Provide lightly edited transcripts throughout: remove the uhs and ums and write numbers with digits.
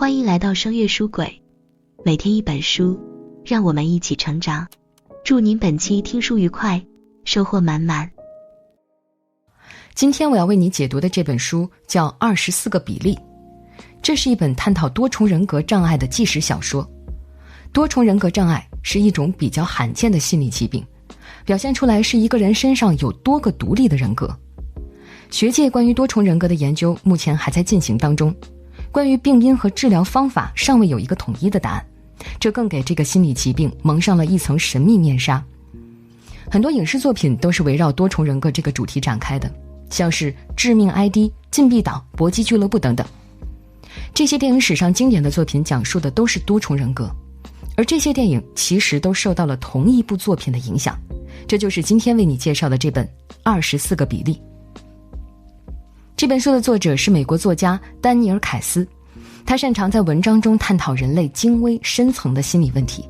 欢迎来到声乐书馆，每天一本书，让我们一起成长。祝您本期听书愉快，收获满满。今天我要为你解读的这本书叫《24个比例》，这是一本探讨多重人格障碍的纪实小说。多重人格障碍是一种比较罕见的心理疾病，表现出来是一个人身上有多个独立的人格。学界关于多重人格的研究目前还在进行当中，关于病因和治疗方法尚未有一个统一的答案，这更给这个心理疾病蒙上了一层神秘面纱。很多影视作品都是围绕多重人格这个主题展开的，像是《致命 ID》、《禁闭岛》、《搏击俱乐部》等等。这些电影史上经典的作品讲述的都是多重人格，而这些电影其实都受到了同一部作品的影响，这就是今天为你介绍的这本《24个比例》。这本书的作者是美国作家丹尼尔·凯斯，他擅长在文章中探讨人类精微深层的心理问题。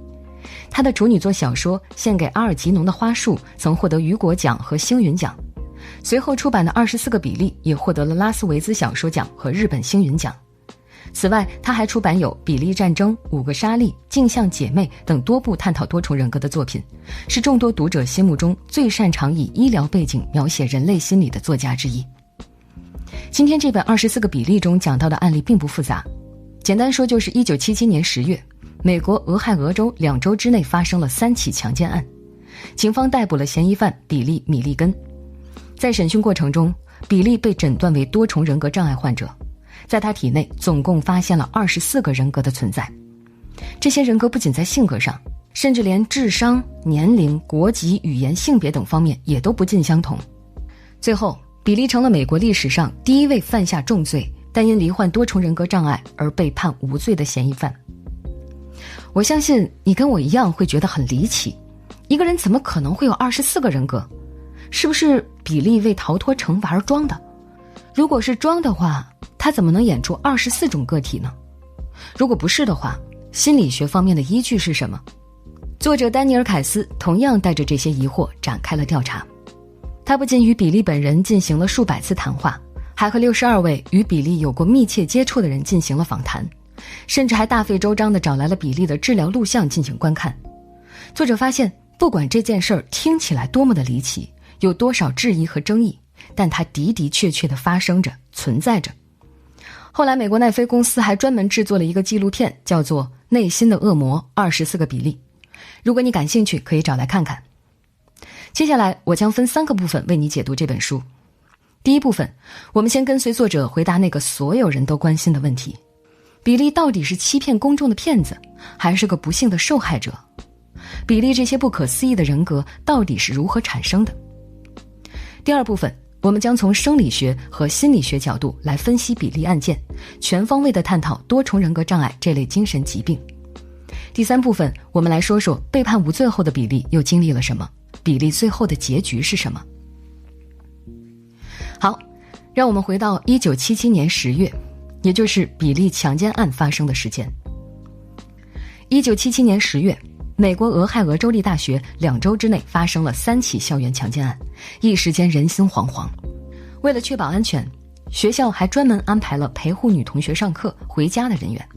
他的处女作小说《献给阿尔吉农的花束》曾获得雨果奖和星云奖，随后出版的《24个比例》也获得了拉斯维兹小说奖和日本星云奖。此外，他还出版有《比例战争》、《5个莎莉》、《镜像姐妹》等多部探讨多重人格的作品，是众多读者心目中最擅长以医疗背景描写人类心理的作家之一。今天这本24个比例中讲到的案例并不复杂，简单说就是1977年10月，美国俄亥俄州2周之内发生了3起强奸案，警方逮捕了嫌疑犯比利·米利根。在审讯过程中，比利被诊断为多重人格障碍患者，在他体内总共发现了24个人格的存在。这些人格不仅在性格上，甚至连智商、年龄、国籍、语言、性别等方面也都不尽相同。最后，比利成了美国历史上第一位犯下重罪但因罹患多重人格障碍而被判无罪的嫌疑犯。我相信你跟我一样会觉得很离奇，一个人怎么可能会有24个人格？是不是比利为逃脱惩罚而装的？如果是装的话，他怎么能演出24种个体呢？如果不是的话，心理学方面的依据是什么？作者丹尼尔·凯斯同样带着这些疑惑展开了调查。他不仅与比利本人进行了数百次谈话，还和62位与比利有过密切接触的人进行了访谈，甚至还大费周章地找来了比利的治疗录像进行观看。作者发现，不管这件事儿听起来多么的离奇，有多少质疑和争议，但它的的确确地发生着，存在着。后来美国奈飞公司还专门制作了一个纪录片，叫做《内心的恶魔24个比例》，如果你感兴趣可以找来看看。接下来我将分3个部分为你解读这本书。第一部分，我们先跟随作者回答那个所有人都关心的问题：比利到底是欺骗公众的骗子，还是个不幸的受害者？比利这些不可思议的人格到底是如何产生的？第二部分，我们将从生理学和心理学角度来分析比利案件，全方位地探讨多重人格障碍这类精神疾病。第三部分，我们来说说被判无罪后的比利又经历了什么，比利最后的结局是什么。好，让我们回到1977年10月，也就是比利强奸案发生的时间。1977年10月，美国俄亥俄州立大学2周之内发生了3起校园强奸案，一时间人心惶惶。为了确保安全，学校还专门安排了陪护女同学上课回家的人员。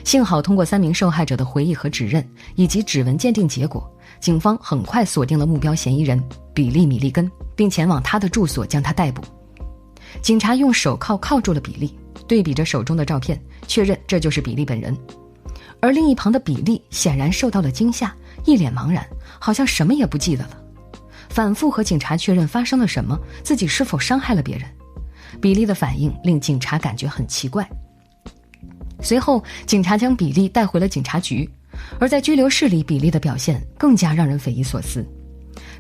幸好通过3名受害者的回忆和指认以及指纹鉴定结果，警方很快锁定了目标嫌疑人比利·米利根，并前往他的住所将他逮捕。警察用手铐铐住了比利，对比着手中的照片，确认这就是比利本人。而另一旁的比利显然受到了惊吓，一脸茫然，好像什么也不记得了，反复和警察确认发生了什么，自己是否伤害了别人。比利的反应令警察感觉很奇怪。随后，警察将比利带回了警察局，而在拘留室里，比利的表现更加让人匪夷所思。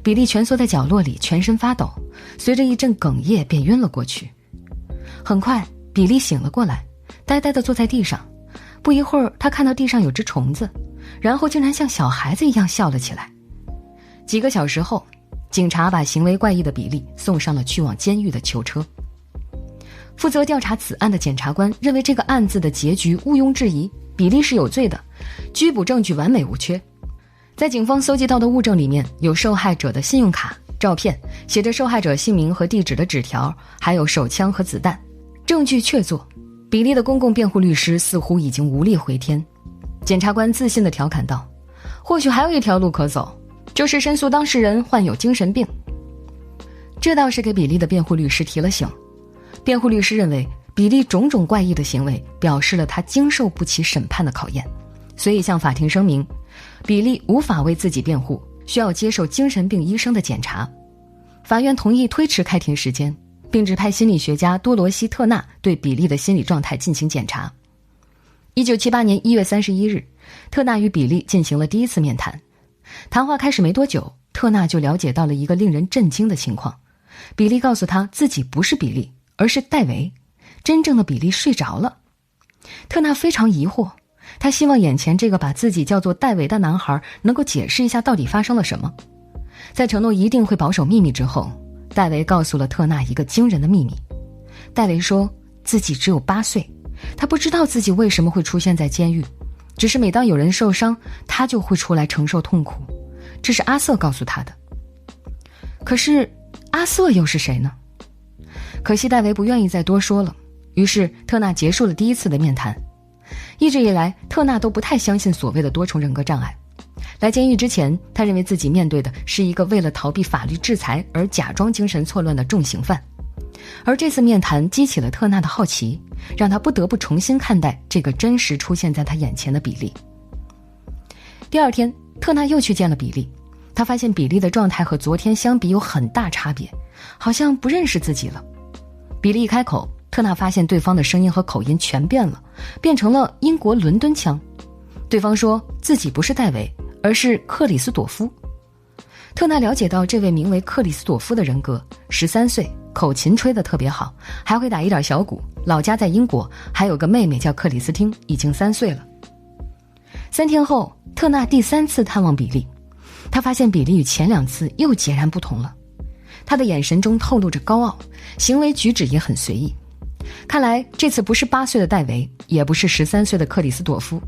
比利蜷缩在角落里，全身发抖，随着一阵哽咽便晕了过去。很快，比利醒了过来，呆呆地坐在地上。不一会儿，他看到地上有只虫子，然后竟然像小孩子一样笑了起来。几个小时后，警察把行为怪异的比利送上了去往监狱的囚车。负责调查此案的检察官认为这个案子的结局毋庸置疑，比利是有罪的，拘捕证据完美无缺。在警方搜集到的物证里面，有受害者的信用卡、照片，写着受害者姓名和地址的纸条，还有手枪和子弹，证据确凿。比利的公共辩护律师似乎已经无力回天。检察官自信地调侃道，或许还有一条路可走，就是申诉当事人患有精神病。这倒是给比利的辩护律师提了醒。辩护律师认为比利种种怪异的行为表示了他经受不起审判的考验，所以向法庭声明，比利无法为自己辩护，需要接受精神病医生的检查。法院同意推迟开庭时间，并指派心理学家多罗西·特纳对比利的心理状态进行检查。1978年1月31日，特纳与比利进行了第一次面谈。谈话开始没多久，特纳就了解到了一个令人震惊的情况。比利告诉他自己不是比利，而是戴维，真正的比利睡着了。特纳非常疑惑，他希望眼前这个把自己叫做戴维的男孩能够解释一下到底发生了什么。在承诺一定会保守秘密之后，戴维告诉了特纳一个惊人的秘密。戴维说自己只有8岁，他不知道自己为什么会出现在监狱，只是每当有人受伤，他就会出来承受痛苦。这是阿瑟告诉他的。可是阿瑟又是谁呢？可惜戴维不愿意再多说了，于是特纳结束了第一次的面谈。一直以来，特纳都不太相信所谓的多重人格障碍。来监狱之前，他认为自己面对的是一个为了逃避法律制裁而假装精神错乱的重刑犯。而这次面谈激起了特纳的好奇，让他不得不重新看待这个真实出现在他眼前的比利。第二天，特纳又去见了比利，他发现比利的状态和昨天相比有很大差别，好像不认识自己了。比利一开口，特纳发现对方的声音和口音全变了，变成了英国伦敦腔。对方说自己不是戴维，而是克里斯朵夫。特纳了解到这位名为克里斯朵夫的人格，13岁，口琴吹得特别好，还会打一点小鼓，老家在英国，还有个妹妹叫克里斯汀，已经3岁了。3天后，特纳第3次探望比利，他发现比利与前2次又截然不同了。他的眼神中透露着高傲，行为举止也很随意。看来这次不是8岁的戴维，也不是13岁的克里斯朵夫。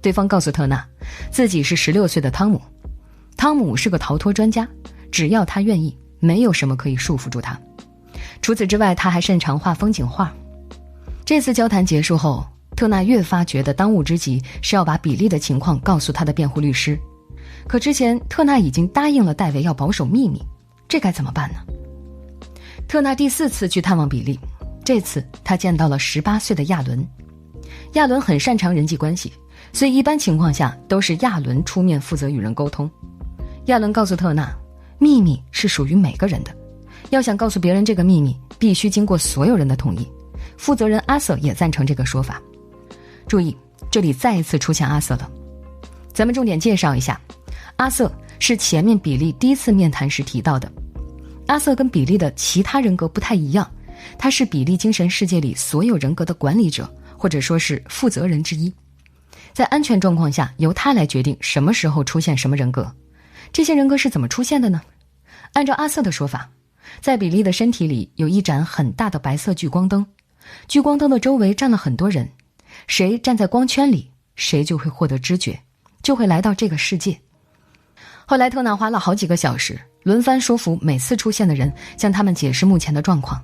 对方告诉特纳，自己是16岁的汤姆。汤姆是个逃脱专家，只要他愿意，没有什么可以束缚住他。除此之外，他还擅长画风景画。这次交谈结束后，特纳越发觉得当务之急是要把比利的情况告诉他的辩护律师。可之前特纳已经答应了戴维要保守秘密，这该怎么办呢？特纳第4次去探望比利，这次他见到了18岁的亚伦。亚伦很擅长人际关系，所以一般情况下都是亚伦出面负责与人沟通。亚伦告诉特纳，秘密是属于每个人的，要想告诉别人这个秘密，必须经过所有人的同意。负责人阿瑟也赞成这个说法。注意，这里再一次出现阿瑟了。咱们重点介绍一下，阿瑟是前面比利第一次面谈时提到的。阿瑟跟比利的其他人格不太一样，他是比利精神世界里所有人格的管理者，或者说是负责人之一。在安全状况下，由他来决定什么时候出现什么人格。这些人格是怎么出现的呢？按照阿瑟的说法，在比利的身体里有一盏很大的白色聚光灯，聚光灯的周围站了很多人，谁站在光圈里，谁就会获得知觉，就会来到这个世界。后来特纳花了好几个小时，轮番说服每次出现的人，向他们解释目前的状况。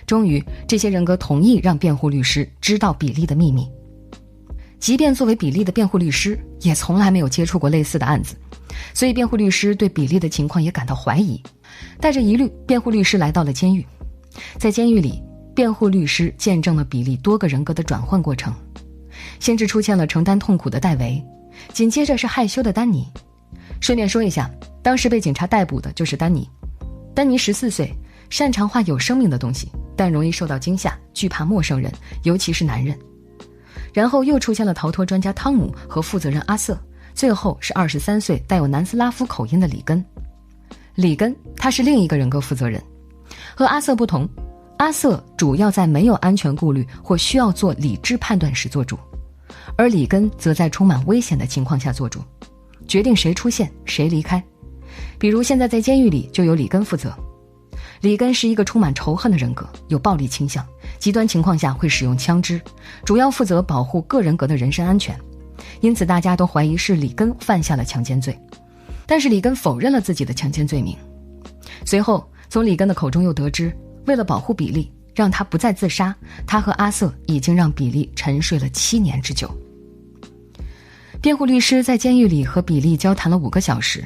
终于，这些人格同意让辩护律师知道比利的秘密。即便作为比利的辩护律师，也从来没有接触过类似的案子，所以辩护律师对比利的情况也感到怀疑。带着疑虑，辩护律师来到了监狱。在监狱里，辩护律师见证了比利多个人格的转换过程。先是出现了承担痛苦的戴维，紧接着是害羞的丹尼。顺便说一下，当时被警察逮捕的就是丹尼。丹尼14岁，擅长画有生命的东西，但容易受到惊吓，惧怕陌生人，尤其是男人。然后又出现了逃脱专家汤姆和负责人阿瑟，最后是23岁带有南斯拉夫口音的里根。里根他是另一个人格负责人，和阿瑟不同，阿瑟主要在没有安全顾虑或需要做理智判断时做主，而里根则在充满危险的情况下做主，决定谁出现谁离开。比如现在在监狱里就由里根负责。里根是一个充满仇恨的人格，有暴力倾向，极端情况下会使用枪支，主要负责保护各人格的人身安全。因此大家都怀疑是里根犯下了强奸罪，但是里根否认了自己的强奸罪名。随后从里根的口中又得知，为了保护比利，让他不再自杀，他和阿瑟已经让比利沉睡了7年之久。辩护律师在监狱里和比利交谈了5个小时，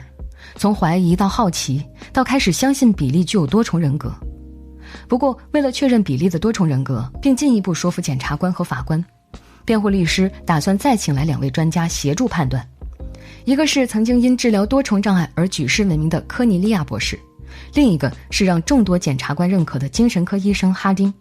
从怀疑到好奇，到开始相信比利具有多重人格。不过，为了确认比利的多重人格，并进一步说服检察官和法官，辩护律师打算再请来2位专家协助判断。一个是曾经因治疗多重障碍而举世闻名的科尼利亚博士，另一个是让众多检察官认可的精神科医生哈丁。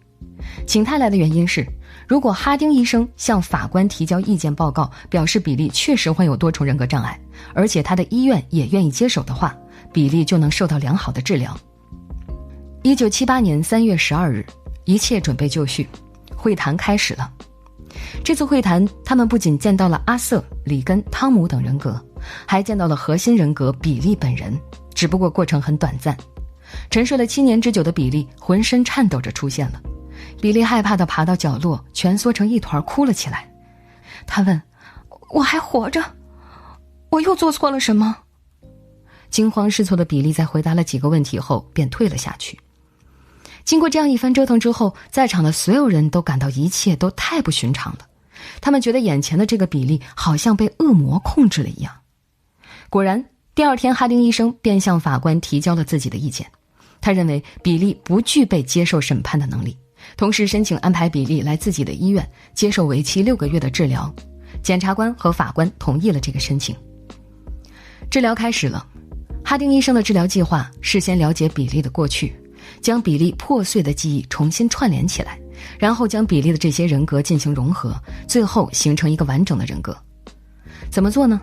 请他来的原因是，如果哈丁医生向法官提交意见报告，表示比利确实患有多重人格障碍，而且他的医院也愿意接手的话，比利就能受到良好的治疗。1978年3月12日，一切准备就绪，会谈开始了。这次会谈，他们不仅见到了阿瑟、里根、汤姆等人格，还见到了核心人格比利本人，只不过过程很短暂。沉睡了7年之久的比利浑身颤抖着出现了，比利害怕地爬到角落，蜷缩成一团哭了起来。他问：我还活着？我又做错了什么？惊慌失措的比利在回答了几个问题后便退了下去。经过这样一番折腾之后，在场的所有人都感到一切都太不寻常了，他们觉得眼前的这个比利好像被恶魔控制了一样。果然，第2天哈丁医生便向法官提交了自己的意见，他认为比利不具备接受审判的能力，同时申请安排比利来自己的医院接受为期6个月的治疗。检察官和法官同意了这个申请。治疗开始了，哈丁医生的治疗计划事先了解比利的过去，将比利破碎的记忆重新串联起来，然后将比利的这些人格进行融合，最后形成一个完整的人格。怎么做呢？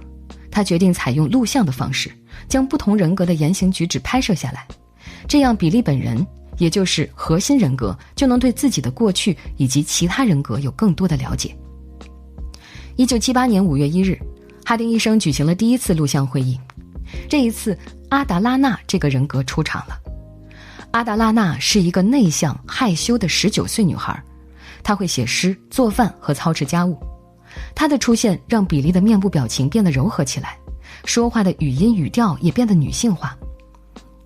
他决定采用录像的方式，将不同人格的言行举止拍摄下来，这样比利本人，也就是核心人格，就能对自己的过去以及其他人格有更多的了解。1978年5月1日，哈丁医生举行了第1次录像会议。这一次，阿达拉纳这个人格出场了。阿达拉纳是一个内向害羞的19岁女孩，她会写诗、做饭和操持家务。她的出现让比利的面部表情变得柔和起来，说话的语音语调也变得女性化。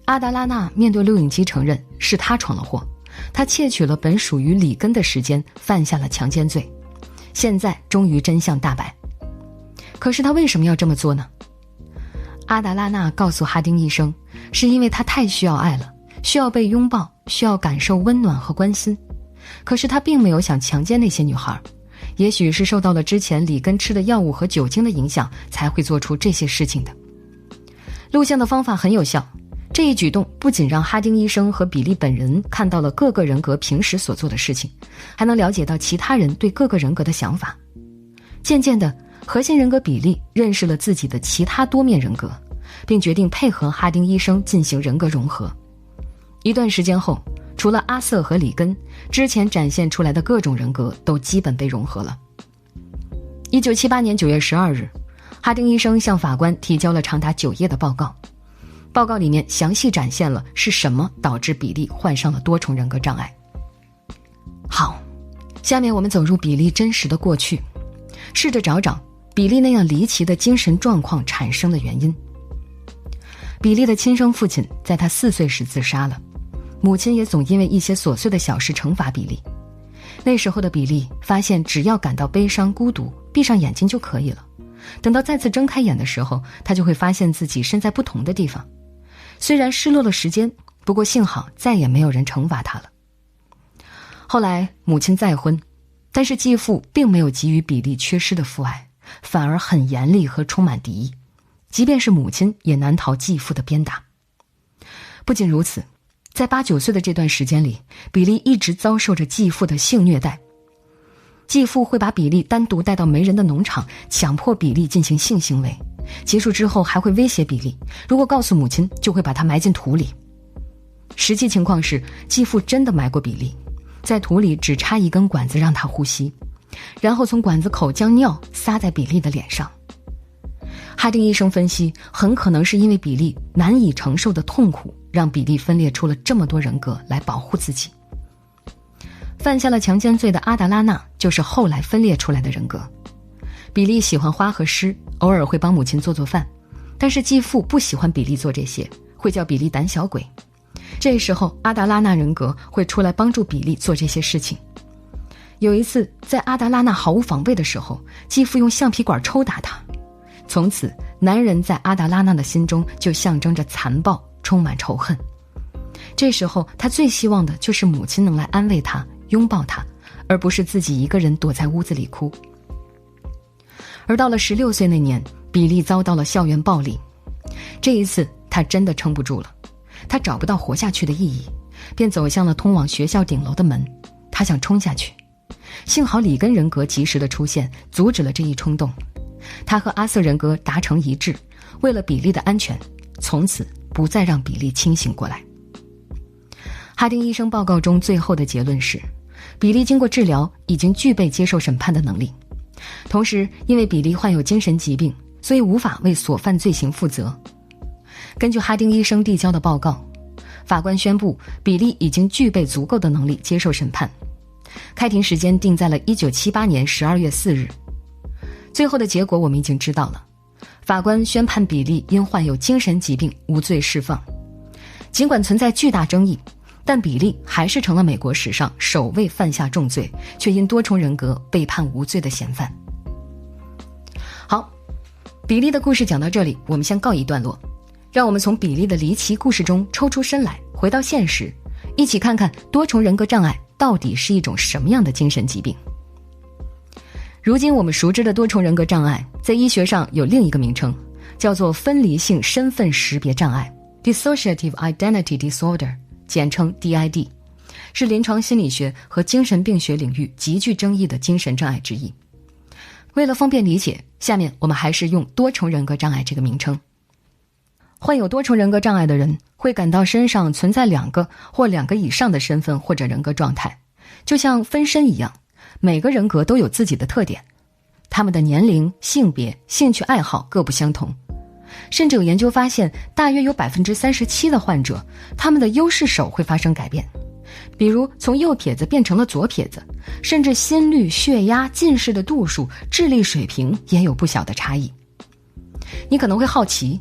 阿达拉纳面对录影机承认是她闯了祸，她窃取了本属于里根的时间，犯下了强奸罪。现在终于真相大白。可是她为什么要这么做呢？阿达拉纳告诉哈丁医生，是因为她太需要爱了，需要被拥抱，需要感受温暖和关心。可是她并没有想强奸那些女孩，也许是受到了之前里根吃的药物和酒精的影响，才会做出这些事情的。录像的方法很有效，这一举动不仅让哈丁医生和比利本人看到了各个人格平时所做的事情，还能了解到其他人对各个人格的想法。渐渐的，核心人格比利认识了自己的其他多面人格，并决定配合哈丁医生进行人格融合。一段时间后，除了阿瑟和里根，之前展现出来的各种人格都基本被融合了。1978年9月12日，哈丁医生向法官提交了长达9页的报告。报告里面详细展现了是什么导致比利患上了多重人格障碍。好，下面我们走入比利真实的过去，试着找找比利那样离奇的精神状况产生的原因。比利的亲生父亲在他4岁时自杀了，母亲也总因为一些琐碎的小事惩罚比利。那时候的比利发现，只要感到悲伤孤独，闭上眼睛就可以了。等到再次睁开眼的时候，他就会发现自己身在不同的地方。虽然失落了时间，不过幸好再也没有人惩罚他了。后来母亲再婚，但是继父并没有给予比利缺失的父爱，反而很严厉和充满敌意，即便是母亲也难逃继父的鞭打。不仅如此，在8、9岁的这段时间里，比利一直遭受着继父的性虐待。继父会把比利单独带到没人的农场，强迫比利进行性行为，结束之后还会威胁比利，如果告诉母亲，就会把他埋进土里。实际情况是，继父真的埋过比利，在土里只插一根管子让他呼吸，然后从管子口将尿撒在比利的脸上。哈丁医生分析，很可能是因为比利难以承受的痛苦，让比利分裂出了这么多人格来保护自己。犯下了强奸罪的阿达拉纳就是后来分裂出来的人格。比利喜欢花和诗，偶尔会帮母亲做做饭，但是继父不喜欢比利做这些，会叫比利胆小鬼。这时候阿达拉纳人格会出来帮助比利做这些事情。有一次在阿达拉纳毫无防备的时候，继父用橡皮管抽打他，从此男人在阿达拉纳的心中就象征着残暴，充满仇恨。这时候他最希望的就是母亲能来安慰他，拥抱他，而不是自己一个人躲在屋子里哭。而到了16岁那年，比利遭到了校园暴力，这一次他真的撑不住了，他找不到活下去的意义，便走向了通往学校顶楼的门，他想冲下去。幸好里根人格及时的出现，阻止了这一冲动。他和阿瑟人格达成一致，为了比利的安全，从此不再让比利清醒过来。哈丁医生报告中最后的结论是，比利经过治疗已经具备接受审判的能力，同时因为比利患有精神疾病，所以无法为所犯罪行负责。根据哈丁医生递交的报告，法官宣布比利已经具备足够的能力接受审判。开庭时间定在了1978年12月4日。最后的结果我们已经知道了，法官宣判比利因患有精神疾病无罪释放。尽管存在巨大争议，但比利还是成了美国史上首位犯下重罪却因多重人格被判无罪的嫌犯。好，比利的故事讲到这里，我们先告一段落。让我们从比利的离奇故事中抽出身来，回到现实，一起看看多重人格障碍到底是一种什么样的精神疾病。如今我们熟知的多重人格障碍在医学上有另一个名称，叫做分离性身份识别障碍 Dissociative Identity Disorder， 简称 DID， 是临床心理学和精神病学领域极具争议的精神障碍之一。为了方便理解，下面我们还是用多重人格障碍这个名称。患有多重人格障碍的人会感到身上存在2个或2个以上的身份或者人格状态，就像分身一样，每个人格都有自己的特点，他们的年龄、性别、兴趣爱好各不相同。甚至有研究发现，大约有 37% 的患者，他们的优势手会发生改变，比如从右撇子变成了左撇子，甚至心率、血压、近视的度数、智力水平也有不小的差异。你可能会好奇，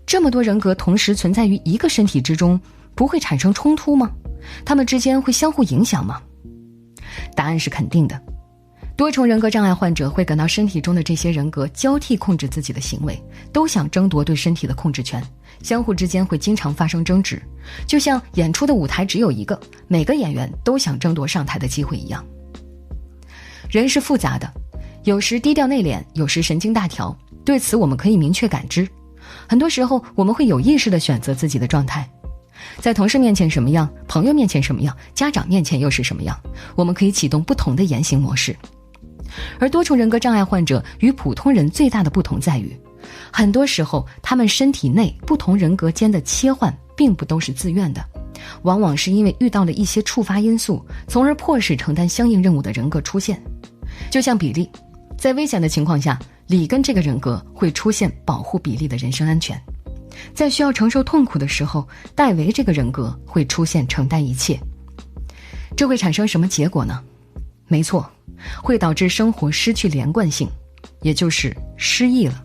这么多人格同时存在于一个身体之中，不会产生冲突吗？他们之间会相互影响吗？答案是肯定的。多重人格障碍患者会感到身体中的这些人格交替控制自己的行为，都想争夺对身体的控制权，相互之间会经常发生争执，就像演出的舞台只有一个，每个演员都想争夺上台的机会一样。人是复杂的，有时低调内敛，有时神经大条，对此我们可以明确感知。很多时候我们会有意识地选择自己的状态，在同事面前什么样，朋友面前什么样，家长面前又是什么样，我们可以启动不同的言行模式。而多重人格障碍患者与普通人最大的不同在于，很多时候他们身体内不同人格间的切换并不都是自愿的，往往是因为遇到了一些触发因素，从而迫使承担相应任务的人格出现。就像比利，在危险的情况下，里根这个人格会出现保护比利的人身安全；在需要承受痛苦的时候，戴维这个人格会出现承担一切。这会产生什么结果呢？没错，会导致生活失去连贯性，也就是失忆了。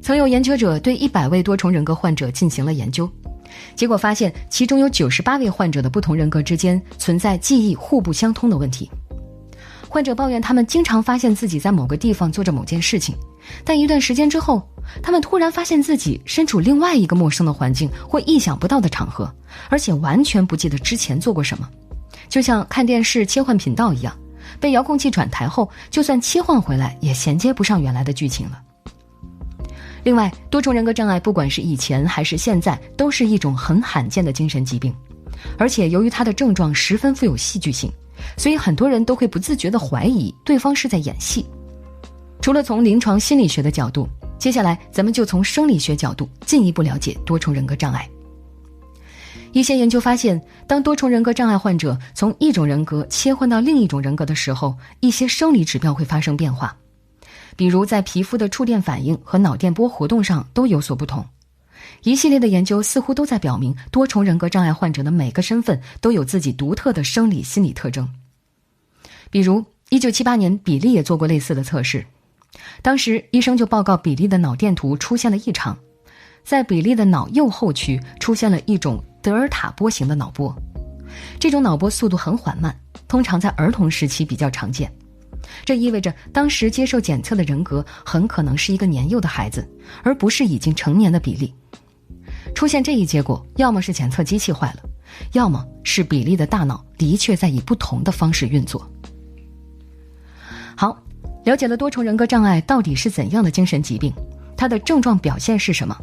曾有研究者对100位多重人格患者进行了研究，结果发现其中有98位患者的不同人格之间存在记忆互不相通的问题。患者抱怨他们经常发现自己在某个地方做着某件事情，但一段时间之后，他们突然发现自己身处另外一个陌生的环境或意想不到的场合，而且完全不记得之前做过什么。就像看电视切换频道一样，被遥控器转台后，就算切换回来也衔接不上原来的剧情了。另外，多重人格障碍不管是以前还是现在，都是一种很罕见的精神疾病，而且由于它的症状十分富有戏剧性，所以很多人都会不自觉地怀疑对方是在演戏。除了从临床心理学的角度，接下来咱们就从生理学角度进一步了解多重人格障碍。一些研究发现，当多重人格障碍患者从一种人格切换到另一种人格的时候，一些生理指标会发生变化，比如在皮肤的触电反应和脑电波活动上都有所不同。一系列的研究似乎都在表明，多重人格障碍患者的每个身份都有自己独特的生理心理特征。比如1978年比利也做过类似的测试，当时医生就报告比利的脑电图出现了异常，在比利的脑右后区出现了一种 The 德尔塔波型的脑波。这种脑波速度很缓慢，通常在儿童时期比较常见。这意味着当时接受检测的人格很可能是一个年幼的孩子，而不是已经成年的比利。出现这一结果，要么是检测机器坏了，要么是比利的大脑的确在以不同的方式运作。好，了解了多重人格障碍到底是怎样的精神疾病，它的症状表现是什么？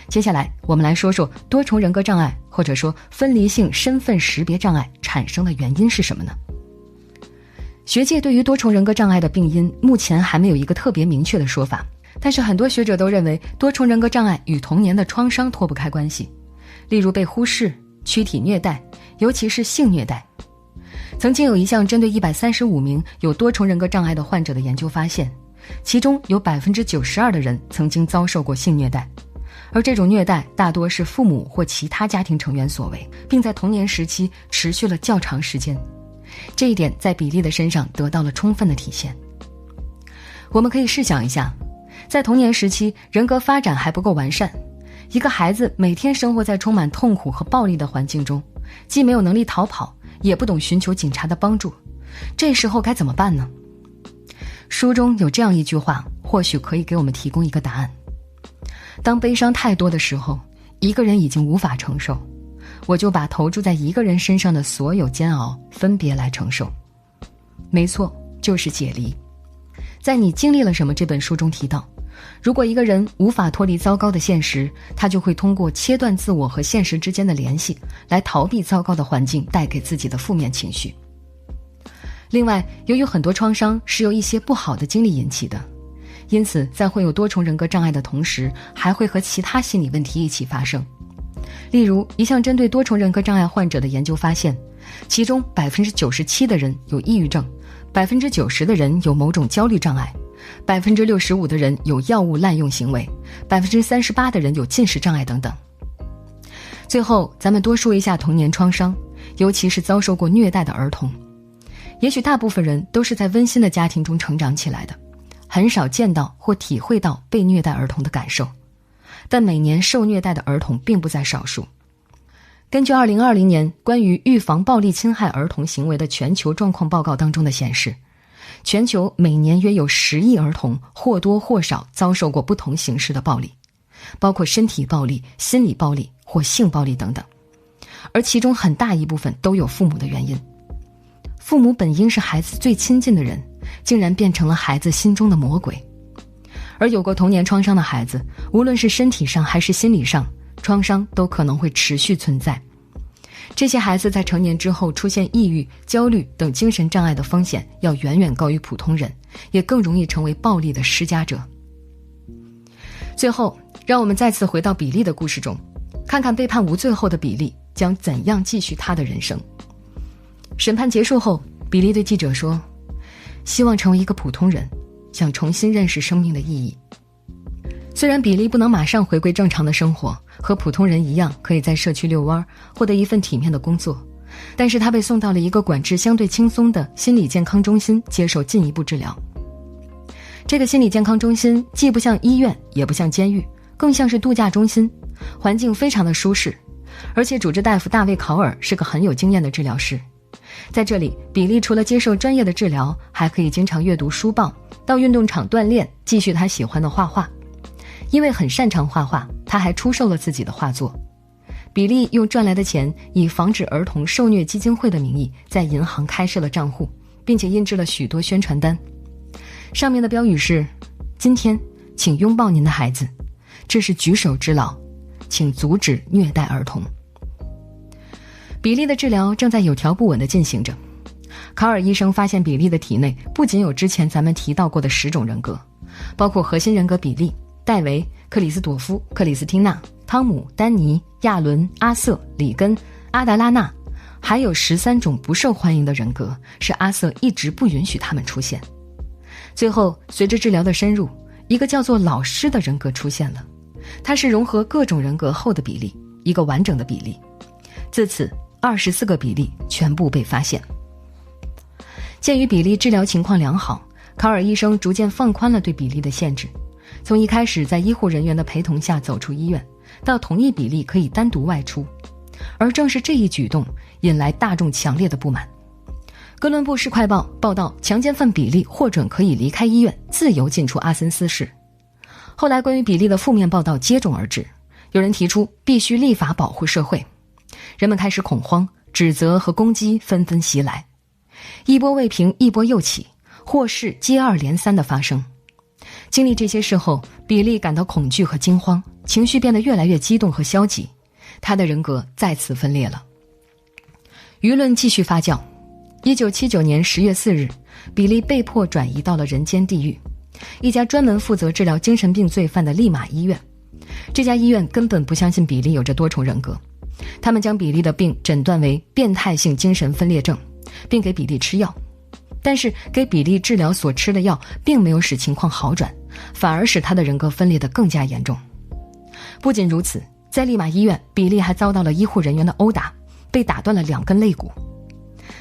接下来我们来说说多重人格障碍或者说分离性身份识别障碍产生的原因是什么呢？学界对于多重人格障碍的病因目前还没有一个特别明确的说法，但是很多学者都认为多重人格障碍与童年的创伤脱不开关系，例如被忽视、躯体虐待，尤其是性虐待。曾经有一项针对135名有多重人格障碍的患者的研究发现，其中有 92% 的人曾经遭受过性虐待，而这种虐待大多是父母或其他家庭成员所为，并在童年时期持续了较长时间。这一点在比利的身上得到了充分的体现。我们可以试想一下，在童年时期人格发展还不够完善，一个孩子每天生活在充满痛苦和暴力的环境中，既没有能力逃跑，也不懂寻求警察的帮助，这时候该怎么办呢？书中有这样一句话，或许可以给我们提供一个答案。当悲伤太多的时候，一个人已经无法承受，我就把投注在一个人身上的所有煎熬分别来承受。没错，就是解离。在你经历了什么这本书中提到，如果一个人无法脱离糟糕的现实，他就会通过切断自我和现实之间的联系，来逃避糟糕的环境带给自己的负面情绪。另外，由于很多创伤是由一些不好的经历引起的，因此在会有多重人格障碍的同时，还会和其他心理问题一起发生。例如，一项针对多重人格障碍患者的研究发现，其中 97% 的人有抑郁症， 90% 的人有某种焦虑障碍， 65% 的人有药物滥用行为， 38% 的人有进食障碍等等。最后，咱们多说一下童年创伤，尤其是遭受过虐待的儿童。也许大部分人都是在温馨的家庭中成长起来的，很少见到或体会到被虐待儿童的感受，但每年受虐待的儿童并不在少数。根据2020年关于预防暴力侵害儿童行为的全球状况报告当中的显示，全球每年约有10亿儿童或多或少遭受过不同形式的暴力，包括身体暴力、心理暴力或性暴力等等，而其中很大一部分都有父母的原因。父母本应是孩子最亲近的人，竟然变成了孩子心中的魔鬼。而有过童年创伤的孩子，无论是身体上还是心理上，创伤都可能会持续存在。这些孩子在成年之后出现抑郁、焦虑等精神障碍的风险要远远高于普通人，也更容易成为暴力的施加者。最后，让我们再次回到比利的故事中，看看被判无罪后的比利将怎样继续他的人生。审判结束后，比利对记者说，希望成为一个普通人，想重新认识生命的意义。虽然比利不能马上回归正常的生活，和普通人一样可以在社区遛弯，获得一份体面的工作，但是他被送到了一个管制相对轻松的心理健康中心接受进一步治疗。这个心理健康中心既不像医院，也不像监狱，更像是度假中心，环境非常的舒适，而且主治大夫大卫·考尔是个很有经验的治疗师。在这里，比利除了接受专业的治疗，还可以经常阅读书报，到运动场锻炼，继续他喜欢的画画。因为很擅长画画，他还出售了自己的画作。比利用赚来的钱，以防止儿童受虐基金会的名义，在银行开设了账户，并且印制了许多宣传单。上面的标语是：今天，请拥抱您的孩子，这是举手之劳，请阻止虐待儿童。比利的治疗正在有条不紊地进行着。卡尔医生发现比利的体内不仅有之前咱们提到过的10种人格，包括核心人格比利、戴维、克里斯朵夫、克里斯汀娜、汤姆、丹尼、亚伦、阿瑟、里根、阿达拉纳，还有13种不受欢迎的人格，是阿瑟一直不允许他们出现。最后，随着治疗的深入，一个叫做老师的人格出现了，它是融合各种人格后的比例，一个完整的比例。自此24个比例全部被发现。鉴于比利治疗情况良好，卡尔医生逐渐放宽了对比利的限制，从一开始在医护人员的陪同下走出医院，到同意比利可以单独外出。而正是这一举动引来大众强烈的不满。哥伦布市快报报道，强奸犯比利获准可以离开医院，自由进出阿森斯市。后来关于比利的负面报道接踵而至，有人提出必须立法保护社会，人们开始恐慌，指责和攻击纷纷袭来，一波未平一波又起，祸事接二连三的发生。经历这些事后，比利感到恐惧和惊慌，情绪变得越来越激动和消极，他的人格再次分裂了。舆论继续发酵。1979年10月4日，比利被迫转移到了人间地狱，一家专门负责治疗精神病罪犯的利马医院。这家医院根本不相信比利有着多重人格，他们将比利的病诊断为变态性精神分裂症，并给比利吃药。但是给比利治疗所吃的药并没有使情况好转，反而使他的人格分裂得更加严重。不仅如此，在利马医院，比利还遭到了医护人员的殴打，被打断了2根肋骨。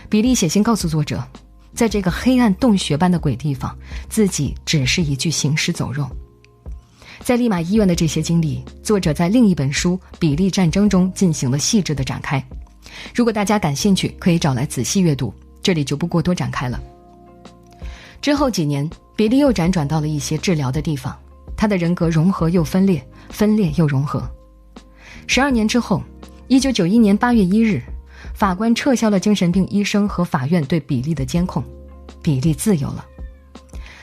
比利写信告诉作者，在这个黑暗洞穴般的鬼地方，自己只是一具行尸走肉。在利马医院的这些经历，作者在另一本书《比利战争》中进行了细致的展开。如果大家感兴趣，可以找来仔细阅读，这里就不过多展开了。之后几年，比利又辗转到了一些治疗的地方，他的人格融合又分裂，分裂又融合。12年之后，1991年8月1日，法官撤销了精神病医生和法院对比利的监控，比利自由了。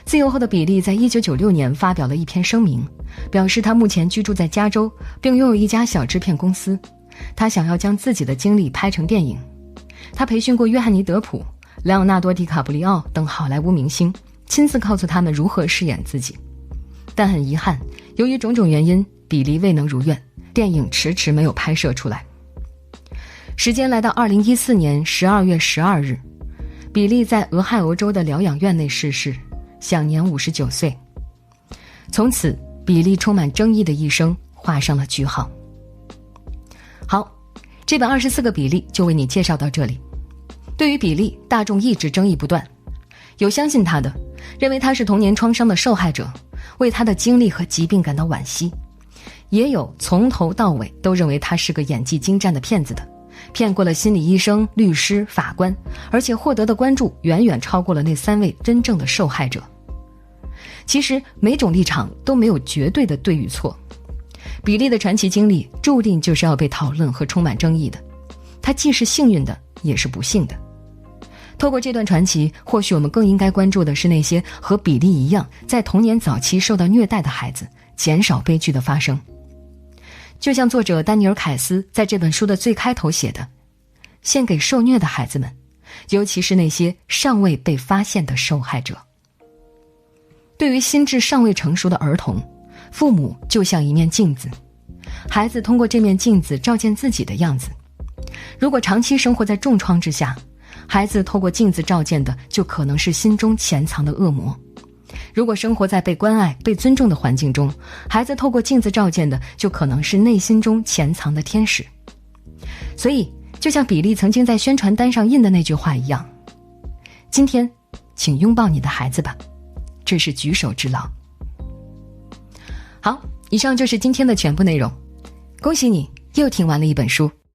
自由后的比利在1996年发表了一篇声明，表示他目前居住在加州，并拥有一家小制片公司。他想要将自己的经历拍成电影。他培训过约翰尼·德普、莱昂纳多·迪卡普里奥等好莱坞明星，亲自告诉他们如何饰演自己。但很遗憾，由于种种原因，比利未能如愿，电影迟迟没有拍摄出来。时间来到2014年12月12日，比利在俄亥俄州的疗养院内逝世，享年59岁。从此，比利充满争议的一生画上了句号。好，这本24个比利就为你介绍到这里。对于比利，大众一直争议不断，有相信他的，认为他是童年创伤的受害者，为他的经历和疾病感到惋惜；也有从头到尾都认为他是个演技精湛的骗子的，骗过了心理医生、律师、法官，而且获得的关注远远超过了那3位真正的受害者。其实每种立场都没有绝对的对与错，比利的传奇经历注定就是要被讨论和充满争议的，他既是幸运的，也是不幸的。透过这段传奇，或许我们更应该关注的是那些和比利一样在童年早期受到虐待的孩子，减少悲剧的发生。就像作者丹尼尔·凯斯在这本书的最开头写的，献给受虐的孩子们，尤其是那些尚未被发现的受害者。对于心智尚未成熟的儿童，父母就像一面镜子，孩子通过这面镜子照见自己的样子。如果长期生活在重创之下，孩子透过镜子照见的就可能是心中潜藏的恶魔；如果生活在被关爱、被尊重的环境中，孩子透过镜子照见的就可能是内心中潜藏的天使。所以，就像比利曾经在宣传单上印的那句话一样，今天，请拥抱你的孩子吧，这是举手之劳。好，以上就是今天的全部内容。恭喜你又听完了一本书。